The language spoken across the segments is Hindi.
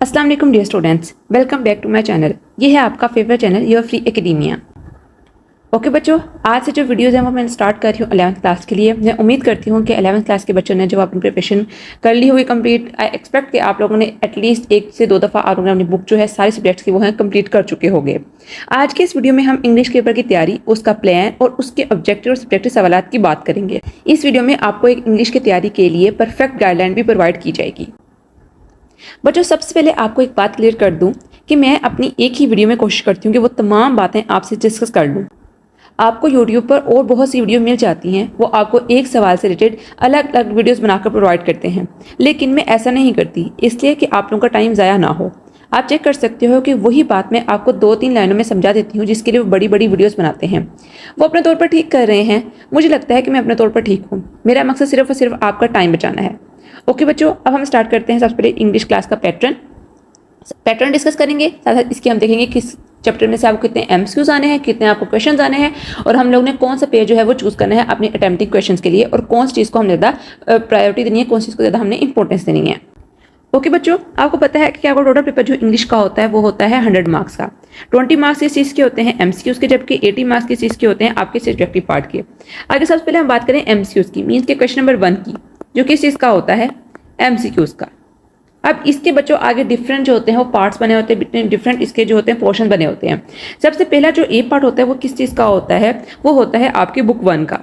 अस्सलाम वालेकुम dear students, welcome back to my channel. ये है आपका favourite channel your free academia. Okay बच्चों, आज से जो वीडियोज़ हैं वो मैं स्टार्ट कर रही हूँ 11th क्लास के लिए। मैं उम्मीद करती हूँ कि 11th क्लास के बच्चों ने जो अपनी प्रिपरेशन कर ली हुई कंप्लीट, आई एक्सपेक्ट कि आप लोगों ने एटलीस्ट 1 से 2 दफ़ा आप लोगों ने अपनी बुक जो है सारे सब्जेक्ट्स की वो हैं कंप्लीट कर चुके होंगे। आज के इस वीडियो में हम इंग्लिश पेपर की तैयारी, उसका प्लान और उसके ऑब्जेक्टिव और सब्जेक्टिव सवालात की बात करेंगे। इस वीडियो में आपको एक इंग्लिश की तैयारी के लिए परफेक्ट गाइडलाइन भी प्रोवाइड की जाएगी। बच्चों, सबसे पहले आपको एक बात क्लियर कर दूं कि मैं अपनी एक ही वीडियो में कोशिश करती हूँ कि वो तमाम बातें आपसे डिस्कस कर लूँ। आपको यूट्यूब पर और बहुत सी वीडियो मिल जाती हैं, वो आपको एक सवाल से रिलेटेड अलग अलग वीडियोस बनाकर प्रोवाइड करते हैं, लेकिन मैं ऐसा नहीं करती, इसलिए कि आप लोगों का टाइम ज़ाया ना हो। आप चेक कर सकते हो कि वही बात मैं आपको 2-3 लाइनों में समझा देती हूँ, जिसके लिए वो बड़ी बड़ी वीडियोस बनाते हैं। वो अपने तौर पर ठीक कर रहे हैं, मुझे लगता है कि मैं अपने तौर पर ठीक हूँ। मेरा मकसद सिर्फ और सिर्फ आपका टाइम बचाना है। ओके बच्चों, अब हम स्टार्ट करते हैं। सबसे पहले इंग्लिश क्लास का पैटर्न डिस्कस करेंगे, साथ साथ इसके हम देखेंगे किस चैप्टर में से आपको कितने एमसीक्यूज आने हैं, कितने आपको क्वेश्चंस आने हैं, और हम लोग ने कौन सा पेज जो है वो चूज़ करना है अपनी अटेम्प्टिंग क्वेश्चंस के लिए, और कौन सी चीज़ को हमने ज़्यादा प्रायोरिटी देनी है, कौन सी चीज़ को ज़्यादा हमने इंपॉर्टेंस देनी है। ओके बच्चों, आपको पता है कि आपका टोटल पेपर जो इंग्लिश का होता है वो होता है 100 मार्क्स का। 20 मार्क्स किस चीज़ के होते हैं? एमसीक्यूज के, जबकि 80 मार्क्स किस चीज़ के होते हैं? आपके सब्जेक्टिव पार्ट के। आगे सबसे पहले हम बात करें एमसीक्यूज की, मीन्स के क्वेश्चन नंबर 1 की, जो किस चीज़ का होता है? एमसीक्यूज का। अब इसके बच्चों आगे डिफरेंट जो होते हैं वो पार्ट्स बने होते हैं, डिफरेंट इसके जो होते हैं पोर्शन बने होते हैं। सबसे पहला जो ए पार्ट होता है वो किस चीज़ का होता है? वो होता है आपके बुक 1 का।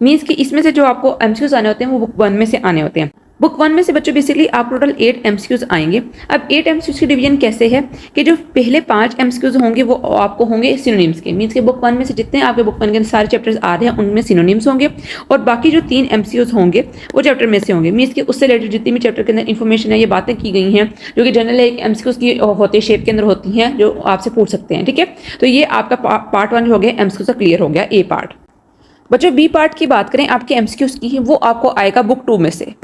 मीन्स कि इसमें से जो आपको एमसीक्यूज आने होते हैं वो बुक 1 में से आने होते हैं। बुक 1 में से बच्चों बेसिकली आप टोटल 8 एमसीक्यूज आएंगे। अब 8 एमसीक्यूज की डिवीजन कैसे है कि जो पहले 5 एमसीक्यूज होंगे वो आपको होंगे सिनोनिम्स के। मीन्स कि बुक 1 में से जितने आपके बुक 1 के सारे चैप्टर्स आ रहे हैं उनमें सिनोनिम्स होंगे, और बाकी जो 3 एमसीक्यूज होंगे वो चैप्टर में से होंगे। मीन्स कि उससे रिलेटेड जितनी भी चैप्टर के अंदर इन्फॉर्मेशन है, ये बातें की गई हैं जो कि जनरल एक एमसीक्यूज की होती है, शेप के अंदर होती हैं, जो आपसे पूछ सकते हैं। ठीक है, तो ये आपका पार्ट 1 हो गया, एमसीक्यूज का क्लियर हो गया ए पार्ट। बच्चों बी पार्ट की बात करें आपके एमसीक्यूज की, वो आपको आएगा बुक 2 में से।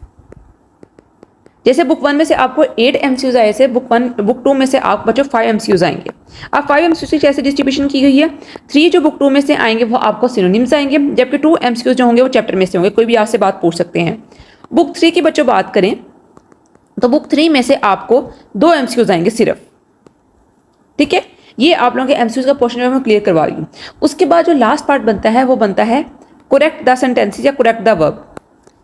जैसे बुक 1 में से आपको 8 एमसीक्यूज आए थे, बुक 2 में से आप बच्चों 5 एमसीक्यूज आएंगे। अब 5 एमसीक्यूज की कैसे डिस्ट्रीब्यूशन की गई है? 3 जो बुक 2 में से आएंगे वो आपको सिनोनिम्स आएंगे, जबकि 2 एमसीक्यूज जो होंगे वो चैप्टर में से होंगे, कोई भी आपसे बात पूछ सकते हैं। बुक 3 की बच्चों बात करें तो बुक 3 में से आपको 2 एमसीक्यूज आएंगे सिर्फ। ठीक है, ये आप लोगों के एमसीक्यूज का पोर्शन मैं क्लियर करवा रही हूँ। उसके बाद जो लास्ट पार्ट बनता है वो बनता है करेक्ट द सेंटेंसेस या करेक्ट द वर्ब।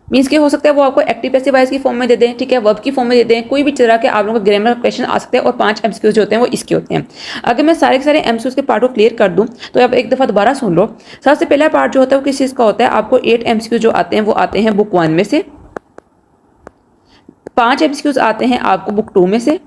मीन्स के हो सकता है वो आपको एक्टिव पैसिव वॉइस की फॉर्म में दे दें, ठीक है, वर्ब की फॉर्म में दे दें, कोई भी तरह के आप लोगों को ग्रामर का क्वेश्चन आ सकते हैं, और 5 एमसीक्यूज जो होते हैं वो इसके होते हैं। अगर मैं सारे के सारे एमसीक्यूज के पार्ट को क्लियर कर दूं तो आप एक दफ़ा दोबारा सुन लो। सबसे पहला पार्ट जो होता है वो किस चीज़ का होता है? आपको 8 एमसीक्यूज जो आते हैं वो आते हैं बुक 1 में से, 5 एमसीक्यूज आते हैं आपको बुक 2 में से,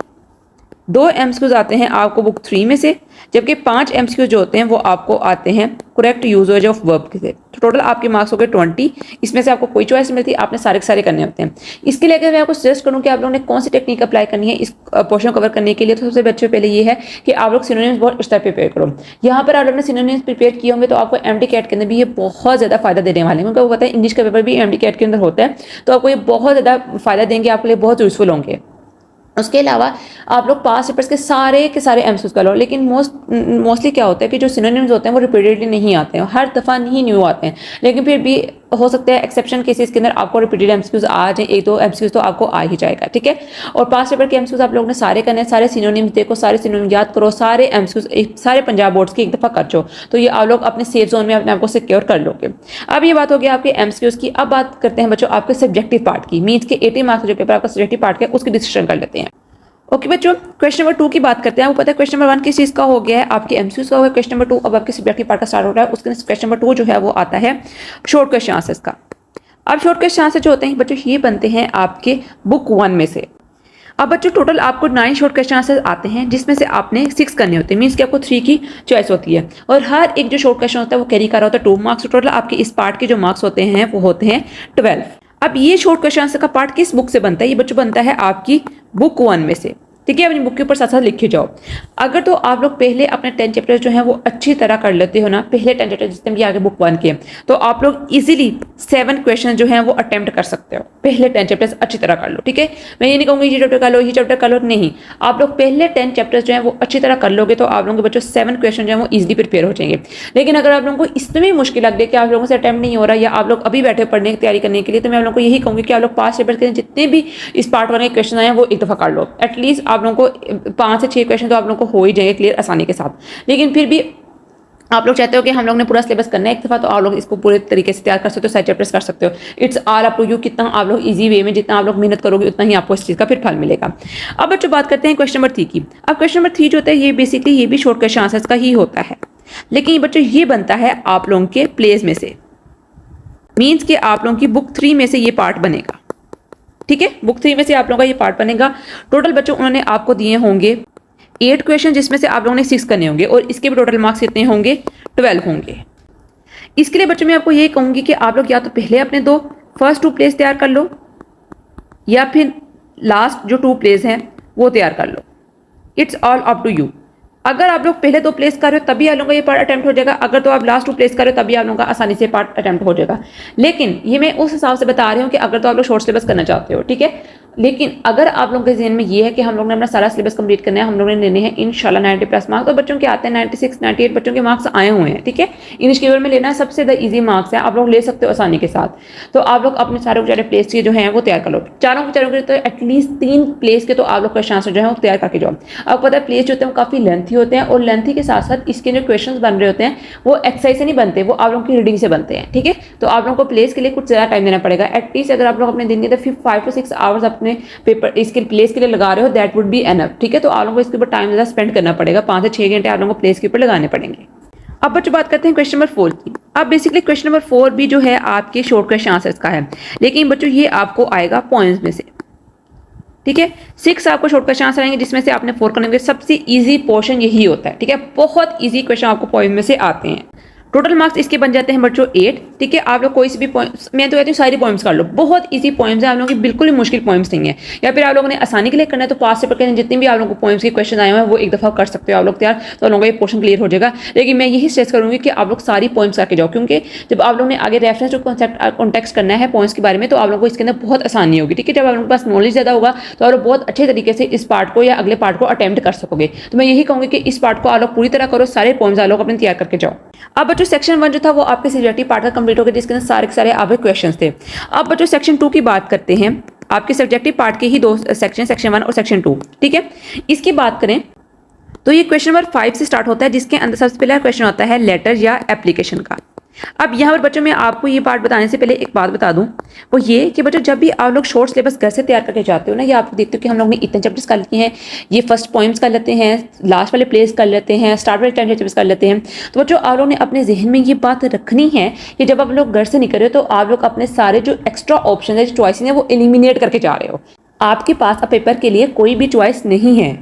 2 एमसीक्यूज आते हैं आपको बुक 3 में से, जबकि 5 एमसीक्यूज जो होते हैं वो आपको आते हैं करेक्ट यूजेज ऑफ वर्ब से। तो टोटल आपके मार्क्स हो गए 20। इसमें से आपको कोई चॉइस मिलती है, आपने सारे के सारे करने होते हैं। इसके लिए अगर मैं आपको सजेस्ट करूं कि आप लोगों ने कौन सी टेक्निक अप्लाई करनी है इस पोर्शन कवर करने के लिए, तो सबसे अच्छे पहले ये है कि आप लोग सिनोनिम्स बहुत इस तरह प्रिपेयर करो। यहाँ पर आप लोगों ने सिनोनिम्स प्रिपेयर किए होंगे तो आपको एमडी कैट के अंदर भी ये बहुत ज़्यादा फायदा देने वाले हैं, क्योंकि वो पता है इंग्लिश का पेपर भी एमडी कैट के अंदर होता है, तो आपको ये बहुत ज़्यादा फायदा देंगे, आपके लिए बहुत यूजफुल होंगे। उसके अलावा आप लोग पास्ट पेपर्स के सारे एमसीक्यूज कर लो, लेकिन मोस्टली क्या होता है कि जो सिनोनिम्स होते हैं वो रिपीटेडली नहीं आते हैं, हर दफ़ा नहीं न्यू आते हैं, लेकिन फिर भी हो सकता है एक्सेप्शन केसेस के अंदर आपको रिपीटेड एमसीक्यूज आ जाए, 1-2 एमसीक्यूज तो आपको आ ही जाएगा। ठीक है, और पास्ट पेपर के एमसीक्यूज आप लोगों ने सारे करने, सारे सिनोनिम्स देखो, सारे सिनोनिम याद करो, सारे एमसीक्यूज सारे पंजाब बोर्ड्स की एक दफ़ा कर चो, तो ये आप लोग अपने सेफ जोन में अपने आप को सिक्योर कर लोगे। अब ये बात हो गई आपके एमसीक्यूज की। अब बात करते हैं बच्चों आपके सब्जेक्टिव पार्ट की। मीन्स के 80 मार्क्स जो पेपर आपका सब्जेक्टिव पार्ट का उसकी डिस्कशन कर लेते हैं। ओके बच्चों, क्वेश्चन नंबर 2 की बात करते हैं। आपको पता है क्वेश्चन नंबर 1 किस चीज़ का हो गया है? आपके एमसीक्यूज का हो गया। क्वेश्चन नंबर 2 अब आपके सब्जेक्टिव पार्ट का स्टार्ट हो रहा है। उसके क्वेश्चन नंबर 2 जो है वो आता है शॉर्ट क्वेश्चन आंसर्स का। अब शॉर्ट क्वेश्चन आंसर जो होते हैं बच्चों ये बनते हैं आपके बुक 1 में से। अब बच्चों टोटल आपको 9 शॉर्ट क्वेश्चन आंसर आते हैं, जिसमें से आपने 6 करने होते हैं। मीन्स कि आपको 3 की चॉइस होती है, और हर एक जो शॉर्ट क्वेश्चन होता है वो कैरी कर रहा होता है 2 मार्क्स। टोटल आपके इस पार्ट के जो मार्क्स होते हैं वो होते हैं 12। अब ये शॉर्ट क्वेश्चन आंसर का पार्ट किस बुक से बनता है? ये बच्चों बनता है आपकी बुक 1 में से। ठीक है, अपनी बुक के ऊपर साथ साथ लिखे जाओ। अगर तो आप लोग पहले अपने 10 चैप्टर्स जो हैं वो अच्छी तरह कर लेते हो ना, पहले 10 चैप्टर जितने भी आगे बुक 1 के, तो आप लोग इजीली 7 क्वेश्चन जो हैं वो अटेम्प्ट कर सकते हो। पहले 10 चैप्टर्स अच्छी तरह कर लो, ठीक है। मैं ये नहीं कहूँगी ये चैप्टर कर लो, ये चैप्टर कर लो, नहीं। आप लोग पहले 10 चैप्टर्स जो हैं वो अच्छी तरह कर लोगे तो आप लोगों के बच्चों 7 क्वेश्चन जो हैं वो ईजिली प्रिपेयर हो जाएंगे। लेकिन अगर आप लोगों को इसमें भी मुश्किल लग रही है कि आप लोगों से अटेम्प्ट नहीं हो रहा या आप लोग अभी बैठे पढ़ने की तैयारी करने के लिए, तो मैं आप लोगों को यही कहूँगी कि आप लोग 5 चैप्टर के जितने भी इस पार्ट 1 के क्वेश्चन आए हैं वो एक दफ़ा कर लो। एटलीस्ट आप लोगों को 5 से 6 क्वेश्चन तो आप लोगों को हो ही जाएंगे क्लियर आसानी के साथ। लेकिन फिर भी आप लोग चाहते हो कि हम लोग ने पूरा सिलेबस करना है एक दफ़ा, तो आप लोग इसको पूरे तरीके से तैयार कर सकते हो, सारे चैप्टर्स कर सकते हो। It's all up to you, कितना आप लोग इजी वे में जितना आप लोग मेहनत करोगे उतना ही आपको इस चीज़ का फिर फल मिलेगा। अब बच्चों बात करते हैं क्वेश्चन नंबर 3 की। अब क्वेश्चन नंबर 3 जो होता है ये बेसिकली ये भी शॉर्ट क्वेश्चन आंसर्स का ही होता है, लेकिन बच्चों ये बनता है आप लोगों के प्लेस में से, मीन्स कि आप लोगों की बुक 3 में से ये पार्ट बनेगा। ठीक है, बुक 3 में से आप लोगों का ये पार्ट बनेगा। टोटल बच्चों उन्होंने आपको दिए होंगे 8 क्वेश्चन, जिसमें से आप लोगों ने 6 करने होंगे और इसके भी टोटल मार्क्स कितने होंगे, 12 होंगे। इसके लिए बच्चों मैं आपको ये कहूँगी कि आप लोग या तो पहले अपने फर्स्ट 2 प्लेस तैयार कर लो या फिर लास्ट जो 2 प्लेस हैं वो तैयार कर लो। It's all up to you. अगर आप लोग पहले 2 प्लेस कर रहे हो तभी आप लोगों का ये पार्ट अटेम्प्ट हो जाएगा, अगर तो आप लास्ट 2 प्लेस कर रहे हो तभी आप लोगों का आसानी से पार्ट अटेम्प्ट हो जाएगा। लेकिन ये मैं उस हिसाब से बता रही हूँ कि अगर तो आप लोग शॉर्ट सिलेबस करना चाहते हो, ठीक है। लेकिन अगर आप लोगों के जहन में ये है कि हम लोग ने अपना सारा सिलेबस कंप्लीट करना है, हम लोग ने लेने हैं इंशाल्लाह 90+ मार्क्स, तो बच्चों के आते हैं 96 98 बच्चों के मार्क्स आए हुए हैं, ठीक है। इंग्लिश केवल में लेना है सबसे ज़्यादा ईजी मार्क्स है, आप लोग ले सकते हो आसानी के साथ। तो आप लोग अपने सारे चारे प्लेस के जो हैं वो तैयार कर लो, चारों के तो एटलीस्ट 3 प्लेस के तो आप लोग क्वेश्चन आंसर जो है वो तैयार करके जाओ। अब पता है प्लेस जो होते हैं वो काफ़ी लेंथी होते हैं और लेंथी के साथ साथ इसके जो क्वेश्चन बन रहे होते हैं वो एक्सरसाइज से नहीं बनते, वो आप लोगों की रीडिंग से बनते हैं, ठीक है। तो आप लोगों को प्लेस के लिए कुछ ज़्यादा टाइम देना पड़ेगा। एटलीस्ट अगर आप लोग अपने दिन के 5 to 6 आवर्स अपने पेपर इसके प्लेस के लिए लगा रहे हो, दैट वुड बी एनफ, ठीक है। तो आप लोगों को इसके ऊपर टाइम ज़्यादा स्पेंड करना पड़ेगा, 5 से 6 घंटे आप लोगों को प्लेस के ऊपर लगाने पड़ेंगे। अब बच्चों बात करते हैं क्वेश्चन नंबर 4 की। अब बेसिकली क्वेश्चन नंबर 4 भी जो है आपके शॉर्ट क्वेश्चन आंसर्स का है, लेकिन बच्चों ये आपको आएगा पॉइंट्स में से, ठीक है। 6 आपको शॉर्ट क्वेश्चन आंसर आएंगे जिसमें से आपने 4 करने होंगे। सबसे इजी पोर्शन यही होता है, ठीक है। बहुत इजी क्वेश्चन आपको पॉइंट में से आते हैं। टोटल मार्क्स इसके बन जाते हैं बच्चों 8, ठीक है। आप लोग कोई से भी पॉइंट्स, मैं तो कहती हूँ सारी पॉइंट्स कर लो, बहुत इजी पॉइंट्स हैं, आप लोगों की बिल्कुल ही मुश्किल पॉइंट्स नहीं है। या फिर आप लोगों ने आसानी के लिए करना है तो पास पेपर के जितने भी आप लोगों को पॉइंट्स के क्वेश्चन आए हुए हैं वो एक दफ़ा कर सकते हो आप लोग तैयार, तो आप लोगों का ये पोर्शन क्लियर हो जाएगा। लेकिन मैं यही स्ट्रेस करूँगी कि आप लोग सारी पॉइंट्स करके जाओ, क्योंकि जब आप लोगों ने आगे रेफरेंस और कॉन्टेक्स्ट करना है पॉइंट्स के बारे में तो आप लोगों को इसके अंदर बहुत आसानी होगी, ठीक है। जब आप लोगों के पास नॉलेज ज़्यादा होगा तो आप लोग बहुत अच्छे तरीके से इस पार्ट को या अगले पार्ट को अटेम्प्ट कर सकोगे। तो मैं यही कहूँगी कि इस पार्ट को आप लोग पूरी तरह करो, सारे पॉइंट्स आप लोग अपने तैयार करके जाओ। अब बच्चों सेक्शन 1 जो था वो आपके सब्जेक्टिव पार्ट का कंप्लीट हो गया, जिसके अंदर सारे के सारे आपके क्वेश्चंस थे। अब बच्चों सेक्शन 2 की बात करते हैं। आपके सब्जेक्टिव पार्ट के ही 2 सेक्शन, सेक्शन 1 और सेक्शन 2, ठीक है। इसकी बात करें तो ये क्वेश्चन नंबर 5 से स्टार्ट होता है, जिसके अंदर सबसे पहला क्वेश्चन होता है लेटर या एप्लीकेशन का। अब यहाँ पर बच्चों मैं आपको ये पार्ट बताने से पहले एक बात बता दूं, वो ये कि बच्चों जब भी आप लोग शॉर्ट सिलेबस घर से तैयार करके जाते हो ना, या आप देखते हो कि हम लोग ने इतने चैप्टर्स कर लेते हैं, ये फर्स्ट पॉइंट्स कर लेते हैं, लास्ट वाले प्लेस कर लेते हैं, स्टार्ट वाले 10 चैप्टर्स कर लेते हैं, तो बच्चों आप लोग ने अपने जहन में ये बात रखनी है कि जब आप लोग घर से निकल रहे हो तो आप लोग अपने सारे जो एक्स्ट्रा ऑप्शन है, जो चॉइस है, वो एलिमिनेट करके जा रहे हो। आपके पास अब पेपर के लिए कोई भी चॉइस नहीं है,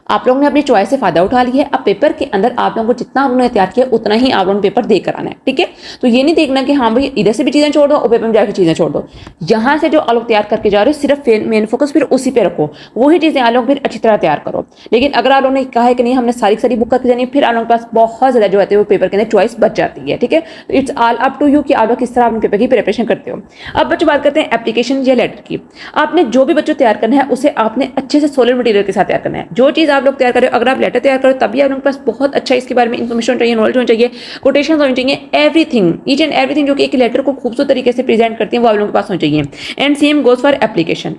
आप लोगों ने अपनी चॉइस से फायदा उठा लिया है। अब पेपर के अंदर आप लोगों को जितना आप लोगों ने तैयार किया उतना ही आप लोगों ने पेपर दे कर आना है, ठीक है। तो ये नहीं देखना कि हाँ भाई इधर से भी चीज़ें छोड़ दो और पेपर में जाकर चीज़ें छोड़ दो। यहाँ से जो आप लोग तैयार करके जा रहे हो सिर्फ मेन फोकस फिर उसी पे रखो, वही चीज़ें आप लोग फिर अच्छी तरह तैयार करो। लेकिन अगर आप लोगों ने कहा है कि नहीं हमने सारी बुक करके जानी, फिर आप लोगों के पास बहुत ज़्यादा जो होते हैं वो पेपर के अंदर चॉइस बच जाती है, ठीक है। तो it's all up to you कि आप लोग किस तरह अपने पेपर की प्रिपरेशन करते हो। अब बच्चों बात करते हैं एप्लीकेशन या लेटर की। आपने जो भी बच्चों तैयार करना है उसे आपने अच्छे से सॉलिड मटेरियल के साथ तैयार करना है। जो चीज़ आप लोग तैयार करें, अगर लेटर तैयार करो तभी आप लोगों के पास बहुत अच्छा इसके बारे में इन्फॉर्मेशन चाहिए, नॉलेज होनी चाहिए, कोटेशन होनी चाहिए, एवरीथिंग, ईच एंड एवरीथिंग जो कि एक लेटर को खूबसूरत तरीके से प्रेजेंट करती है वो आप लोगों के पास होनी चाहिए। And same goes for application.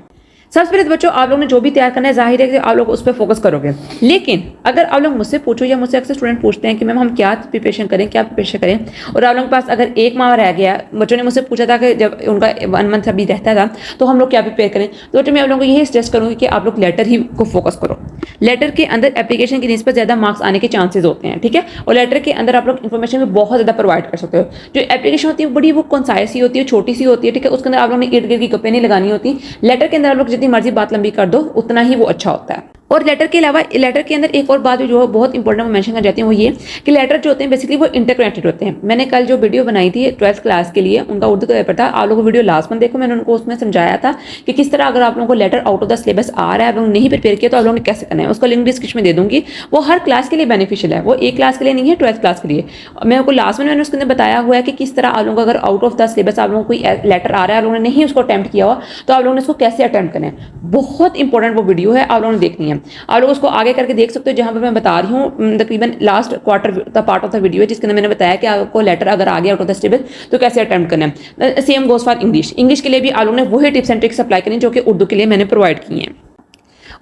सबसे पहले तो बच्चों आप लोगों ने जो भी तैयार करना है जाहिर है कि आप लोग उस पर फोकस करोगे। लेकिन अगर आप लोग मुझसे पूछो या मुझसे अक्सर स्टूडेंट पूछते हैं कि मैम हम क्या प्रिपरेशन करें, क्या प्रिपरेशन करें, और आप लोगों के पास अगर 1 माह रह गया, बच्चों ने मुझसे पूछा था कि जब उनका 1 मंथ अभी रहता था तो हम लोग क्या प्रिपेयर करें, तो बच्चों मैं आप लोगों को यही सजेस्ट करूँगी कि आप लोग लेटर ही को फोकस करो। लेटर के अंदर एप्लीकेशन की निस्बत ज़्यादा मार्क्स आने के चांसेस होते हैं, ठीक है। और लेटर के अंदर आप लोग इन्फॉर्मेशन भी बहुत ज़्यादा प्रोवाइड कर सकते हो। जो एप्लीकेशन होती है बड़ी वो कंसाइज सी होती है, छोटी सी होती है, ठीक है। उसके अंदर आप लोगों ने इर्द गिर्द की गप्पें नहीं लगानी होती। लेटर के अंदर आप लोग जितनी मर्जी बात लंबी कर दो उतना ही वो अच्छा होता है। और लेटर के अलावा लेटर के अंदर एक और बात जो बहुत इंपॉर्टेंट मैं मेंशन कर जाती हूँ वो ये कि लेटर जो होते हैं बेसिकली वो इंटरकनेक्टेड होते हैं। मैंने कल जो वीडियो बनाई थी 12th क्लास के लिए, उनका उर्दू का पेपर था, आप लोगों को वीडियो लास्ट में देखो, मैंने उनको उसमें समझाया था कि किस तरह अगर आप लोगों को letter out of the syllabus आ रहा है, आप लोगों ने नहीं प्रिपेयर किया तो आप लोगों ने कैसे करना है, उसका लिंक डिस्क्रिप्शन में दे दूंगी। वो हर क्लास के लिए बेनिफिशियल है, वो एक क्लास के लिए नहीं है, 12th क्लास के लिए। मैं आपको लास्ट में मैंने उसके अंदर बताया हुआ है कि किस तरह आप लोगों को अगर आउट ऑफ द सिलेबस आप लोगों को कोई लेटर आ रहा है, आप लोगों ने नहीं उसको अटैम्प्ट किया हुआ, तो आप लोगों ने उसको कैसे अटैम्प्ट करना है। बहुत इंपॉर्टेंट वो वीडियो है, आप लोगों ने देखनी है। आप लोग उसको आगे करके देख सकते हो, जहां पर मैं बता रही हूँ तकरीबन लास्ट क्वार्टर का पार्ट ऑफ द वीडियो है, जिसके अंदर मैंने बताया कि आपको लेटर अगर आ गया आउट ऑफ द सिलेबस तो कैसे अटेम्प्ट करना है। Same goes for English. English के लिए भी आप लोगों ने वही टिप्स एंड ट्रिक्स अप्लाई करनी जो कि उर्दू के लिए मैंने प्रोवाइड की हैं।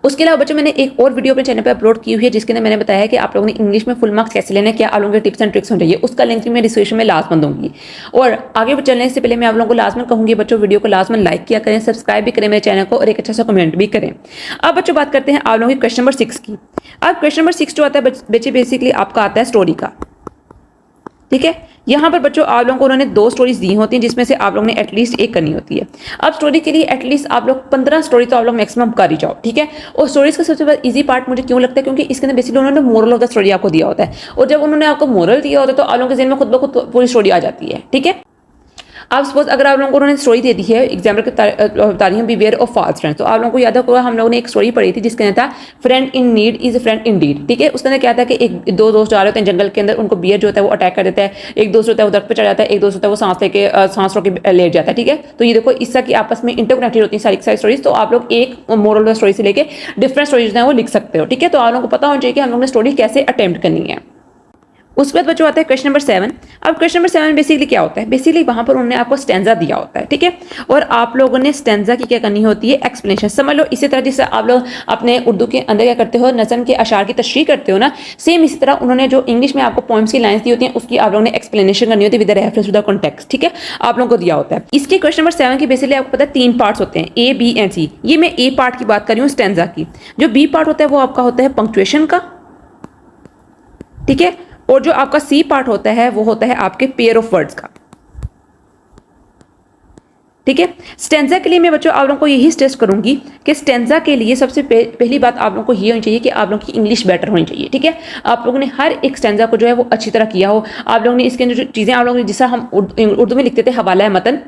उसके अलावा बच्चों मैंने एक और वीडियो अपने चैनल पर अपलोड की हुई है, जिसके अंदर मैंने बताया कि आप लोगों ने इंग्लिश में फुल मार्क्स कैसे लेने, क्या आप लोगों के टिप्स एंड ट्रिक्स होने चाहिए। उसका लिंक मैं डिस्क्रिप्शन में लास्ट में दूंगी। और आगे चलने से पहले मैं आप लोगों को लास्ट में कहूंगी बच्चों, वीडियो को लास्ट में लाइक किया करें, सब्सक्राइब भी करें मेरे चैनल को, और एक अच्छा सा कमेंट भी करें। अब बच्चों बात करते हैं आप लोगों की क्वेश्चन नंबर 6 की। अब क्वेश्चन नंबर 6 जो आता है बच्चे बेसिकली आपका आता है स्टोरी का। ठीक है, यहाँ पर बच्चों आप लोगों को उन्होंने 2 स्टोरीज दी होती हैं, जिसमें से आप लोगों ने एटलीस्ट एक करनी होती है। अब स्टोरी के लिए एटलीस्ट आप लोग 15 स्टोरी तो आप लोग मैक्सिमम कर ही जाओ। ठीक है, और स्टोरीज का सबसे बड़ा इजी पार्ट मुझे क्यों लगता है, क्योंकि इसके अंदर बेसिकली उन्होंने मोरल ऑफ द स्टोरी आपको दिया होता है, और जब उन्होंने आपको मोरल दिया होता है तो आप लोगों के ज़हन में खुद ब खुद पूरी स्टोरी आ जाती है। ठीक है, अब सपोज अगर आप लोगों को उन्होंने स्टोरी दे दी है, एग्जाम्पल के बता रही हूँ, बीवेयर ऑफ फॉल्स फ्रेंड्स, तो आप लोगों को याद होगा हम लोगों ने एक स्टोरी पढ़ी थी जिसके अंदर था friend in need is a friend in deed. ठीक है, उसके अंदर क्या था कि एक दो दोस्त जा रहे होते हैं जंगल के अंदर, उनको बियर जो होता है वो अटैक कर देता है, एक दोस्त होता है वो दरख्त पे चढ़ जाता है, एक दोस्त होता है वो सांस रोक के लेट जाता है। ठीक है, तो ये देखो इसका की आपस में इंटरकनेक्टेड होती है सारी स्टोरीज, तो आप लोग एक मोरल स्टोरी से लेके डिफरेंट स्टोरीज हैं वो लिख सकते हो। ठीक है, तो आप लोगों को पता होना चाहिए कि हम लोगों ने स्टोरी कैसे अटेम्प्ट करनी है। उसके बाद बच्चों आता है क्वेश्चन नंबर 7। अब क्वेश्चन नंबर 7 बेसिकली क्या होता है, बेसिकली वहां पर उन्होंने आपको स्टैंजा दिया होता है। ठीक है, और आप लोगों ने स्टैंजा की क्या करनी होती है, एक्सप्लेनेशन। समझ लो इसी तरह जिससे आप लोग अपने उर्दू के अंदर क्या करते हो, नज़म के अशार की तशरीह करते हो ना, सेम इसी तरह उन्होंने जो इंग्लिश में आपको पोइम्स की लाइन्स दी होती हैं उसकी आप लोगों ने एक्सप्लेनेशन करनी होती है with reference to the context. ठीक है, आप लोगों को दिया होता है। इसके क्वेश्चन नंबर 7 की बेसिकली आपको पता है 3 पार्ट्स होते हैं, ए बी एंड सी। ये मैं ए पार्ट की बात कर रही हूँ स्टैंजा की। जो बी पार्ट होता है वो आपका होता है पंक्चुएशन का। ठीक है, और जो आपका सी पार्ट होता है वो होता है आपके पेयर ऑफ वर्ड्स का। ठीक है, स्टेंजा के लिए मैं बच्चों आप लोगों को यही स्ट्रेस करूंगी कि स्टेंजा के लिए सबसे पहली बात आप लोगों को ये होनी चाहिए कि आप लोगों की इंग्लिश बेटर होनी चाहिए। ठीक है, आप लोगों ने हर एक स्टेंजा को जो है वो अच्छी तरह किया हो। आप लोगों ने इसके अंदर जो चीज़ें आप लोगों ने, जिस तरह हम उर्दू में लिखते थे हवाला है मतन,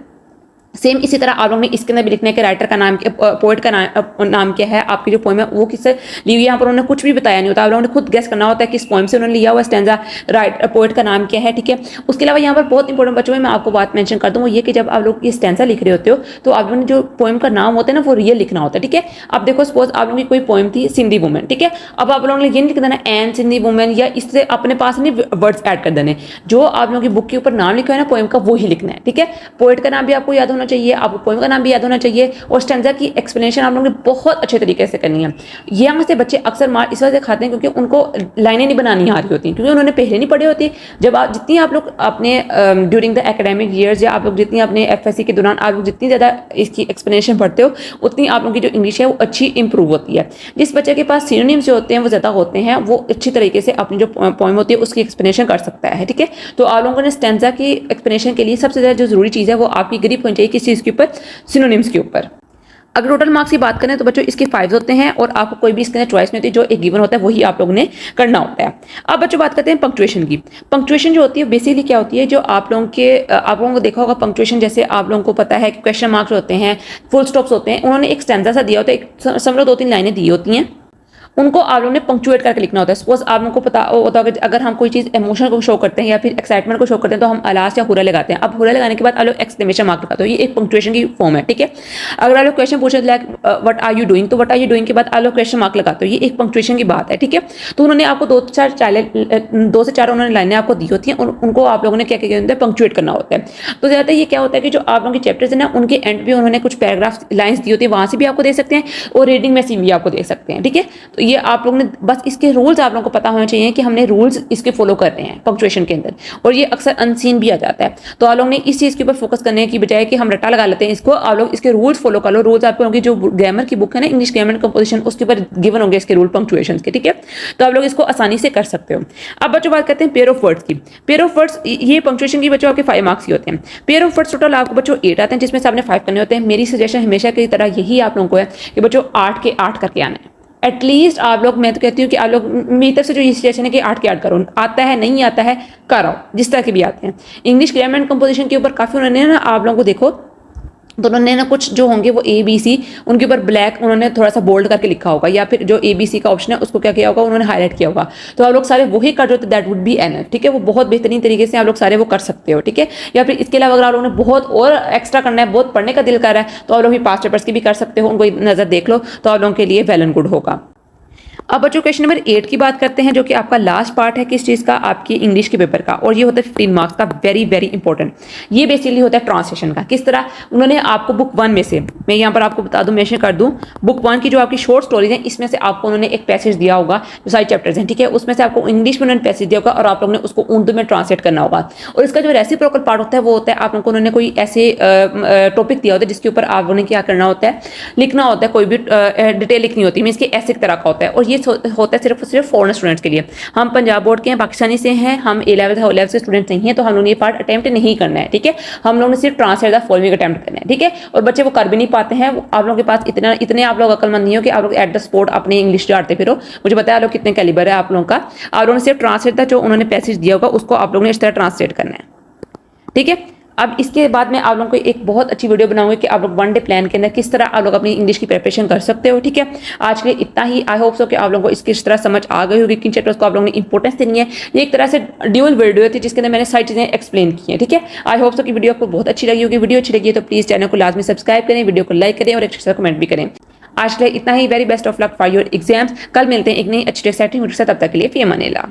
सेम इसी तरह आप लोगों ने इसके अंदर भी लिखने के राइटर का नाम, पोएट का नाम क्या है, आपकी जो पोएम है वो किससे ली हुई है। यहाँ पर उन्होंने कुछ भी बताया नहीं होता, आप लोगों ने खुद गेस करना होता है किस पोएम से उन्होंने लिया हुआ स्टैंजा, पोएट का नाम क्या है। ठीक है, उसके अलावा यहाँ पर बहुत इंपॉर्टेंट बच्चों में मैं आपको बात मेंशन कर दूँ, वो ये कि जब आप लोग ये स्टैंजा लिख रहे होते हो तो आप लोगों ने जो पोएम का नाम होता है ना वो रियल लिखना होता है। ठीक है, अब देखो सपोज आप लोगों की कोई पोएम थी सिंधी वुमेन। ठीक है, अब आप लोगों ने ये नहीं लिख देना एन सिंधी वुमेन, या इससे अपने पास नहीं वर्ड्स ऐड कर देने, जो आप लोगों की बुक के ऊपर नाम लिखा है ना पोएम का वो ही लिखना है। ठीक है, पोएट का नाम भी आपको याद होना चाहिए, आपको पोएम का नाम भी याद होना चाहिए, और स्टैंजा की एक्सप्लेनेशन आप लोगों ने बहुत अच्छे तरीके से करनी है। यहाँ से बच्चे अक्सर मार इस वजह से खाते हैं क्योंकि उनको लाइनें नहीं बनानी आ रही होती, क्योंकि उन्होंने पहले नहीं पढ़ी होती। जब आप जितनी आप लोग अपने ड्यूरिंग द एकेडमिक ईयर्स या आप लोग जितनी अपने एफएससी के दौरान आप लोग जितनी ज़्यादा इसकी एक्सप्लेनेशन पढ़ते हो उतनी आप लोगों की जो इंग्लिश है वो अच्छी इंप्रूव होती है। जिस बच्चे के पास सिनोनिम्स जो होते हैं वो ज़्यादा होते हैं, वो अच्छी तरीके से अपनी जो पोएम होती है उसकी एक्सप्लेनेशन कर सकता है। ठीक है, तो आप लोगों ने स्टैंजा की एक्सप्लेनेशन के लिए सबसे ज़्यादा जो जरूरी चीज़ है वो आपकी ग्रिप होनी चाहिए किस चीज़ के ऊपर, सिनोनिम्स के ऊपर। अगर टोटल मार्क्स की बात करें तो बच्चों इसके 5 होते हैं, और आपको कोई भी इसके अंदर चॉइस नहीं होती, जो एक गिवन होता है वही आप लोगों ने करना होता है। अब बच्चों बात करते हैं पंक्चुएशन की। पंक्चुएशन जो होती है बेसिकली क्या होती है, जो आप लोगों को देखा होगा पंक्चुएशन, जैसे आप लोगों को पता है कि क्वेश्चन मार्क्स होते हैं, फुल स्टॉप्स होते हैं, उन्होंने एक स्टैंजा सा दिया होता है, एक समझो 2-3 लाइनें दी होती हैं, उनको आप लोगों ने पंक्चुएट करके लिखना होता है। सपोज आप लोगों को पता होता है अगर हम कोई चीज़ इमोशन को शो करते हैं या फिर एक्साइटमेंट को शो करते हैं तो हम अलास्ट या हुर्रा लगाते हैं। अब हुर्रा लगाने के बाद आप लोग एक्सक्लेमेशन मार्क लगाते हो, ये एक पंक्चुएशन की फॉर्म है। ठीक है, अगर आप लोग क्वेश्चन पूछे like what are you doing, तो व्हाट आर यू डूइंग के बाद आप लोग क्वेश्चन मार्क लगाते हो, ये एक पंक्चुएशन की बात है। ठीक है, तो उन्होंने आपको 2 से 4 उन्होंने लाइनें आपको दी होती हैं, उनको आप लोगों ने क्या किया होता है, पंक्चुएट करना होता है। तो ज़्यादातर ये क्या होता है कि जो आप लोगों के चैप्टर्स है ना उनके एंड पे उन्होंने कुछ पैराग्राफ लाइन्स दी होती है, वहाँ से भी आपको दे सकते हैं और रीडिंग में से भी आपको दे सकते हैं। ठीक है, तो ये आप लोगों ने बस इसके रूल्स आप लोगों को पता होना चाहिए कि हमने रूल्स इसके फॉलो कर रहे हैं पंक्चुएशन के अंदर, और ये अक्सर अनसीन भी आ जाता है। तो आप लोगों ने इस चीज़ के ऊपर फोकस करने की बजाय कि हम रट्टा लगा लेते हैं इसको, आप लोग इसके रूल्स फॉलो कर लो। रूल्स आप लोगों की जो ग्रामर की बुक है ना, इंग्लिश ग्रामर कंपोजिशन, उसके ऊपर गिवन होंगे इसके रूल पंक्चुएशन के। ठीक है, तो आप लोग इसको आसानी से कर सकते हो। अब बच्चों बात करते हैं पेयर ऑफ वर्ड्स की। पेयर ऑफ वर्ड्स ये पंक्चुएशन की बच्चों आपके 5 मार्क्स की होते हैं। पेयर ऑफ वर्ड्स टोटल आपको बच्चों 8 आते हैं, जिसमें से आपने 5 करने होते हैं। मेरी सजेशन हमेशा की तरह यही आप लोगों को है कि बच्चों 8 के 8 करके आना है। एटलीस्ट आप लोग, मैं तो कहती हूँ कि आप लोग, मेरी तरफ से जो ये सजेशन है कि 8 के 8 करो, आता है नहीं आता है कराओ, जिस तरह के भी आते हैं। इंग्लिश ग्रामर एंड कंपोजिशन के ऊपर काफ़ी उन्होंने ना आप लोगों को देखो, तो उन्होंने ना कुछ जो होंगे वो ABC उनके ऊपर ब्लैक उन्होंने थोड़ा सा बोल्ड करके लिखा होगा, या फिर जो ABC का ऑप्शन है उसको क्या किया होगा उन्होंने हाईलाइट किया होगा। तो आप लोग सारे वही कर जो दैट वुड बी एनफ, ठीक है, वो बहुत बेहतरीन तरीके से आप लोग सारे वो कर सकते हो, ठीक है। या फिर इसके अलावा अगर आप लोगों ने बहुत और एक्स्ट्रा करना है, बहुत पढ़ने का दिल कर रहा है, तो आप लोग भी पास्ट पेपर्स की भी कर सकते हो, उनको नज़र देख लो, तो आप लोगों के लिए वेल एंड गुड होगा। अब बच्चों क्वेश्चन नंबर 8 की बात करते हैं, जो कि आपका लास्ट पार्ट है किस चीज़ का, आपकी इंग्लिश के पेपर का, और ये होता है 15 मार्क्स का, वेरी वेरी इंपॉर्टेंट। ये बेसिकली होता है ट्रांसलेशन का। किस तरह उन्होंने आपको बुक 1 में से, मैं यहाँ पर आपको बता दूं, मेंशन कर दूं, बुक 1 की जो आपकी शॉर्ट स्टोरीज हैं, इसमें से आपको उन्होंने एक पैसेज दिया होगा, जो सारे चैप्टर्स हैं, ठीक है, उसमें से आपको इंग्लिश में उन्होंने पैसेज दिया होगा और आप लोगों ने उसको उर्दू में ट्रांसलेट करना होगा। और इसका जो रेसिप्रोकल पार्ट होता है वो होता है आप लोगों को उन्होंने कोई ऐसे टॉपिक दिया होता है जिसके ऊपर आप लोगों ने क्या करना होता है, लिखना होता है, कोई भी डिटेल लिखनी होती है, मीन्स कि ऐसे तरह का होता है। और ये होता है सिर्फ फॉरेन स्टूडेंट्स के लिए। हम पंजाब बोर्ड के हैं, पाकिस्तानी से हैं, हम A11 के स्टूडेंट नहीं हैं, तो हम लोग ये पार्ट अटेम्प्ट नहीं करना है, ठीक है। हम लोगों ने सिर्फ ट्रांसलेट द फॉलोइंग अटेम्प्ट करना है, ठीक है। और बच्चे वो कर भी नहीं पाते हैं, आप लोगों के पास इतने आप लोग अकलमंद नहीं हो कि आप लोग एट द स्पॉट अपनी इंग्लिश झाड़ते फिरो। मुझे पता है आप लोग कितने कैलिबर है आप लोगों का। आप लोगों ने सिर्फ ट्रांसलेट का जो उन्होंने पैसेज दिया होगा उसको आप लोगों ने इस तरह ट्रांसलेट करना है, ठीक है। अब इसके बाद मैं आप लोगों को एक बहुत अच्छी वीडियो बनाऊंगी कि आप लोग 1 डे प्लान के अंदर किस तरह आप लोग अपनी इंग्लिश की प्रिपरेशन कर सकते हो, ठीक है। आज के लिए इतना ही। आई होप सो कि आप लोगों को इसकी तरह समझ आ गई होगी किन चैप्टर्स को आप लोगों ने इंपॉर्टेंस देनी है। ये एक तरह से ड्यूअल वीडियो थी जिसके अंदर मैंने सारी चीज़ें एक्सप्लेन की हैं, ठीक है। आई होप सो कि वीडियो आपको बहुत अच्छी लगी होगी। वीडियो अच्छी लगी है तो प्लीज़ चैनल को लाजमी सब्सक्राइब करें, वीडियो को लाइक करें और एक अच्छा कमेंट भी करें। आज के लिए इतना ही। Very best of luck for your exams. कल मिलते हैं एक नई अच्छी एक्साइटिंग वीडियो से, तब तक के लिए फी अमान अल्लाह।